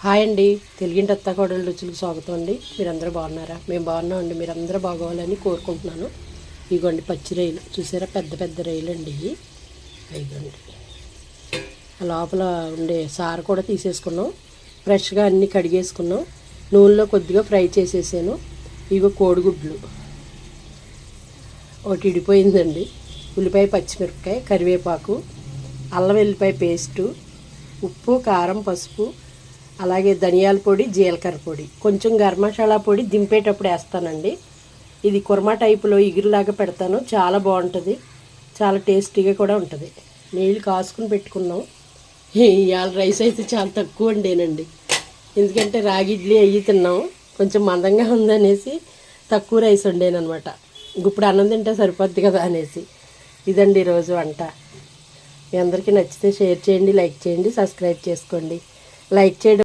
Hi అండి, తెలుగింటి అత్తాకోడళ్ళ రుచులకు స్వాగతం అండి. మీరందరూ బాగున్నారా? మేము బాగున్నామండి. మీరందరూ బాగోవాలని కోరుకుంటున్నాను. ఇగోండి పచ్చి రొయ్యలు చూసారా, పెద్ద పెద్ద రొయ్యలు అండి ఇగోండి. లోపల ఉండే సారు కూడా తీసేసుకున్నాం, ఫ్రెష్గా అన్నీ కడిగేసుకున్నాం, నూనెలో కొద్దిగా ఫ్రై చేసేసాను. ఇగో కోడిగుడ్లు ఒకటి ఇడిపోయిందండి, ఉల్లిపాయ పచ్చిమిరపకాయ కరివేపాకు అల్లం వెల్లిపాయ పేస్టు, ఉప్పు కారం పసుపు, అలాగే ధనియాల పొడి జీలకర్ర పొడి, కొంచెం గరం మసాలా పొడి దింపేటప్పుడు వేస్తానండి. ఇది కుర్మా టైపులో ఇగురులాగా పెడతాను, చాలా బాగుంటుంది, చాలా టేస్టీగా కూడా ఉంటుంది. నీళ్ళు కాసుకుని పెట్టుకున్నాం. ఇవాళ రైస్ అయితే చాలా తక్కువ వండేనండి, ఎందుకంటే రాగి ఇడ్లీ అయ్యి తిన్నాం, కొంచెం మందంగా ఉందనేసి తక్కువ రైస్ వండాను అనమాట. ఇప్పుడు అన్నం తింటే సరిపోద్ది కదా అనేసి. ఇదండి ఈరోజు వంట. మీ అందరికీ నచ్చితే షేర్ చేయండి, లైక్ చేయండి, సబ్స్క్రైబ్ చేసుకోండి. లైక్ చేయడం